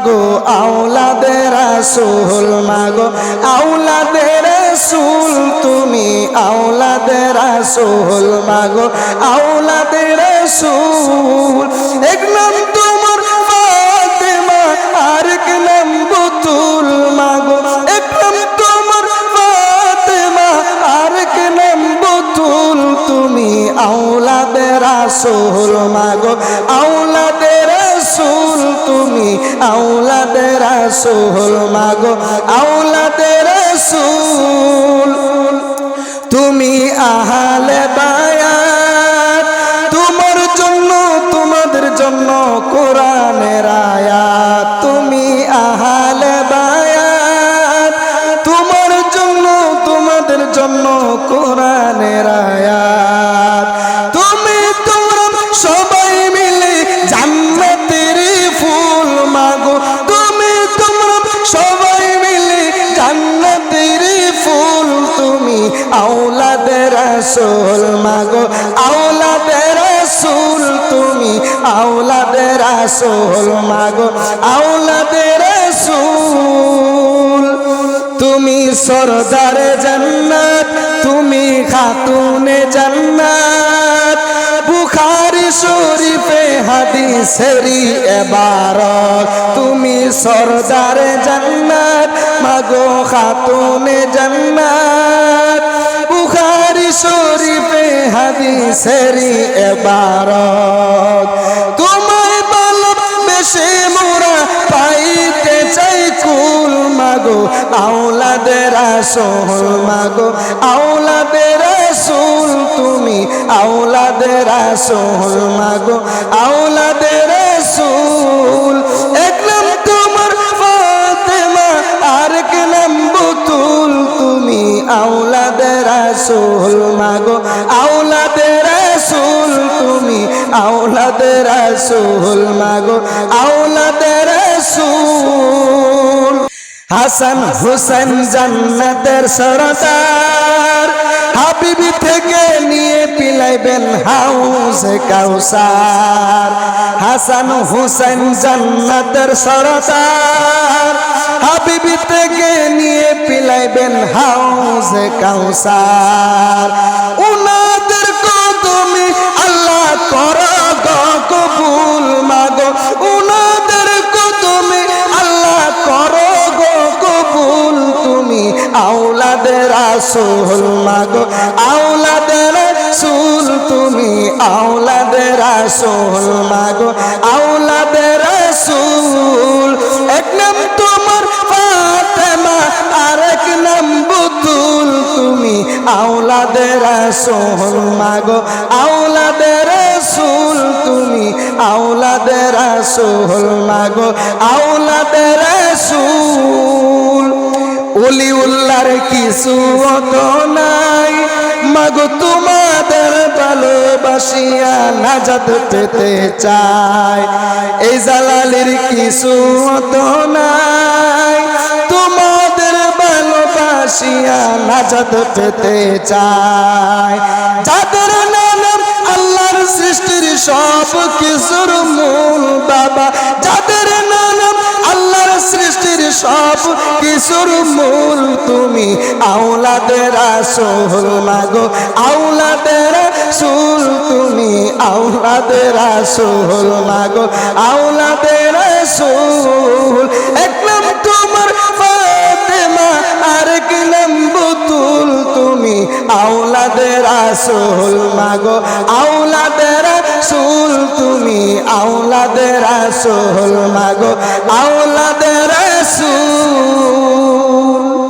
মাগো আওলাদে রাসূল মাগো আওলাদে রাসূল তুমি আওলাদে রাসূল মাগো আওলাদে রাসূল এক নাম তোমার ফাতেমা আর এক নাম বুতুল মাগো এক নাম তোমার ফাতেমা আর এক নাম বুতুল তুমি আওলাদে রাসূল মাগো আওলাদে রাসূল তুমি আওলাদে রাসূল মাগো আওলাদে রাসূল তুমি আহলে বায়াত তোমার জন্য তোমাদের জন্য কোরআনের আয়াত তুমি আহলে বায়াত তোমার জন্য তোমাদের জন্য কোরআনের আয়াত তুমি তোমরা সবাই মিলে জান্নাতের ফুল মাগো তুমি তোমরা সবাই মিলে জান্নাতের ফুল তুমি আওলাদে রাসূল মাগো আওলাদে রাসূল তুমি আওলাদে রাসূল মাগো আওলাদে রাসূল তুমি সরদারে জান্নাত তুমি খাতুনে জান্নাত বুখারী শরীফে হাদিসেরই ইবারত তুমি সরদারে জান্নাত মাগো খাতুনে জান্নাত বুখারী শরীফে হাদিসেরই ইবারত তোমায় ভালোবেসে মোরা পাইতে চাই কুল মাগো আওলাদে রাসূল মাগো আওলাদে রাসূল তুমি আওলাদে রাসূল মাগো আওলাদে রাসূল এক নাম তোমার ফাতেমা আর এক নাম বুতুল তুমি আওলাদে রাসূল মাগো আওলাদে রাসূল তুমি আওলাদে রাসূল মাগো আওলাদে রাসূল হাসান হুসেন জান্নাতের সরদার হাবিবি থেকে নিয়ে পিলাইবেন হাউজে কাউসার হাসান হুসেন জান্নাতের সরদার হাবিবি থেকে নিয়ে পিলাইবেন হাউজে কাউসার উনাদের কদমে আল্লাহ করো গো কবুল মাগো উনাদের কদমে আল্লাহ করো গো কবুল তুমি আওলাদে রাসূল মাগো আওলাদে রাসূল তুমি আওলাদে রাসূল মাগো আওলাদে রাসূল এক নাম তোমার ফাতেমা আর এক নাম বুতুল তুমি আওলাদে রাসূল মাগো আওলাদে রাসূল তুমি আওলাদে রাসূল মাগো আওলাদে রাসূল ওলিউল্লাহর কিছু অত নাই মাগো তোমাদের ভালোবাসিয়া নাজাত পেতে চাই এই জালালের কিছু অত নাই তোমাদের ভালোবাসিয়া নাজাত পেতে চাই যাদের নাম আল্লাহর সৃষ্টির সব কিছুর মূল বাবা যাদের নাম আল্লাহর সৃষ্টির সব কিছুর মূল তুমি আওলাদে রাসূল মাগো আওলাদে রাসূল তুমি আওলাদে রাসূল মাগো আওলাদে রাসূল এক নাম তোমার ফাতেমা আর এক নাম বুতুল তুমি আওলাদে রাসূল মাগো আওলাদে রাসূল তুমি আওলাদে রাসূল মাগো আওলাদে রাসূল